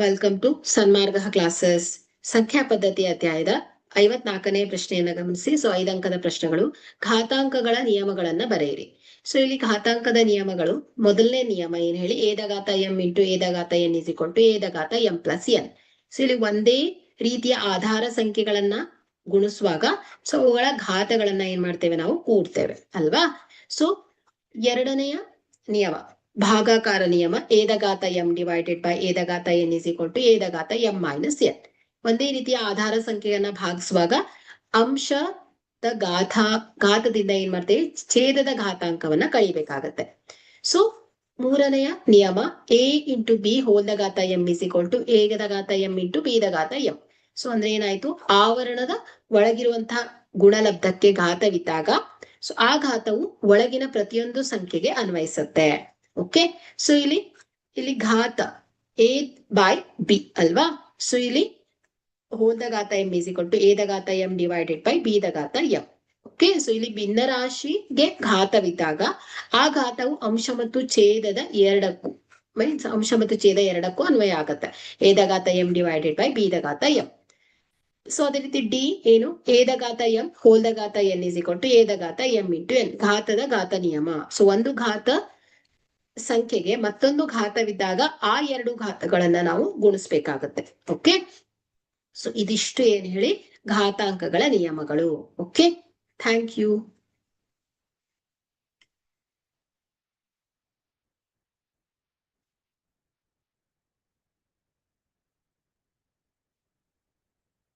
Welcome to Sanmarga classes. ಸಂಖ್ಯಾ ಪದ್ಧತಿ ಅಧ್ಯಾಯದ 54ನೇ ಪ್ರಶ್ನೆಯನ್ನ ಗಮನಿಸಿ. 5 ಅಂಕದ ಪ್ರಶ್ನೆಗಳು. ಘಾತಾಂಕಗಳ ನಿಯಮಗಳನ್ನ ಬರೆಯಿರಿ. ಇಲ್ಲಿ ಘಾತಾಂಕದ ನಿಯಮಗಳು, ಮೊದಲನೇ ನಿಯಮ ಏನ್ ಹೇಳಿ, ಎ ದ ಘಾತ ಎಂ ಇಂಟು ಎ ದ ಘಾತ N is equal to A ದ ಘಾತ ಎಂ ಪ್ಲಸ್ ಎನ್. ಇಲ್ಲಿ ಒಂದೇ ರೀತಿಯ ಆಧಾರ ಸಂಖ್ಯೆಗಳನ್ನ ಗುಣಿಸುವಾಗ ಅವುಗಳ ಘಾತಗಳನ್ನ ಏನ್ ಮಾಡ್ತೇವೆ, ನಾವು ಕೂಡ್ತೇವೆ ಅಲ್ವಾ. ಎರಡನೆಯ ನಿಯಮ ಭಾಗಾಕಾರ ನಿಯಮ, ಎ ದ ಘಾತ ಎಂ ಡಿವೈಡೆಡ್ ಬೈ ಎ ದ ಘಾತ N is equal to A ದ ಘಾತ ಎಂ ಮೈನಸ್ ಎನ್. ಒಂದೇ ರೀತಿಯ ಆಧಾರ ಸಂಖ್ಯೆಯನ್ನ ಭಾಗಿಸುವಾಗ ಅಂಶದ ಘಾತದಿಂದ ಏನ್ ಮಾಡ್ತೇವೆ, ಛೇದದ ಘಾತಾಂಕವನ್ನ ಕಳಿಬೇಕಾಗತ್ತೆ. ಮೂರನೆಯ ನಿಯಮ, ಎ ಇಂಟು ಬಿ ಹೋಲ್ ದ ಘಾತ M is equal to A ದ ಘಾತ ಎಂ ಇಂಟು ಬಿ ದ ಘಾತ ಎಂ. ಅಂದ್ರೆ ಏನಾಯ್ತು, ಆವರಣದ ಒಳಗಿರುವಂತಹ ಗುಣಲಬ್ಧಕ್ಕೆ ಘಾತವಿದ್ದಾಗ ಆ ಘಾತವು ಒಳಗಿನ ಪ್ರತಿಯೊಂದು ಸಂಖ್ಯೆಗೆ ಅನ್ವಯಿಸುತ್ತೆ. ಓಕೆ, ಇಲ್ಲಿ ಘಾತ ಎ ಬೈ ಬಿ ಅಲ್ವಾ. ಇಲ್ಲಿ ಹೋಲ್ ದ ಘಾತ M is equal to A ದ ಘಾತ ಎಂ ಡಿವೈಡೆಡ್ ಬೈ ಬಿ ದ ಘಾತ ಎಂ. ಓಕೆ, ಇಲ್ಲಿ ಭಿನ್ನರಾಶಿಗೆ ಘಾತವಿದ್ದಾಗ ಆ ಘಾತವು ಅಂಶ ಮತ್ತು ಛೇದದ ಎರಡಕ್ಕೂ, ಅಂಶ ಮತ್ತು ಛೇದ ಎರಡಕ್ಕೂ ಅನ್ವಯ ಆಗತ್ತೆ. ಎ ದ ಘಾತ ಎಂ ಡಿವೈಡೆಡ್ ಬೈ ಬಿ ದ ಘಾತ ಎಂ. ಅದೇ ರೀತಿ ಡಿ ಏನು, ಎ ದ ಘಾತ ಎಂ ಹೋಲ್ ದ ಘಾತ N is equal to A ದ ಘಾತ ಎಂ ಇಂಟು ಎನ್. ಘಾತದ ಘಾತ ನಿಯಮ. ಒಂದು ಘಾತ ಸಂಖ್ಯೆಗೆ ಮತ್ತೊಂದು ಘಾತವಿದ್ದಾಗ ಆ ಎರಡು ಘಾತಗಳನ್ನ ನಾವು ಗುಣಿಸ್ಬೇಕಾಗತ್ತೆ. ಓಕೆ, ಇದಿಷ್ಟು ಏನ್ ಹೇಳಿ ಘಾತಾಂಕಗಳ ನಿಯಮಗಳು. Okay, thank you.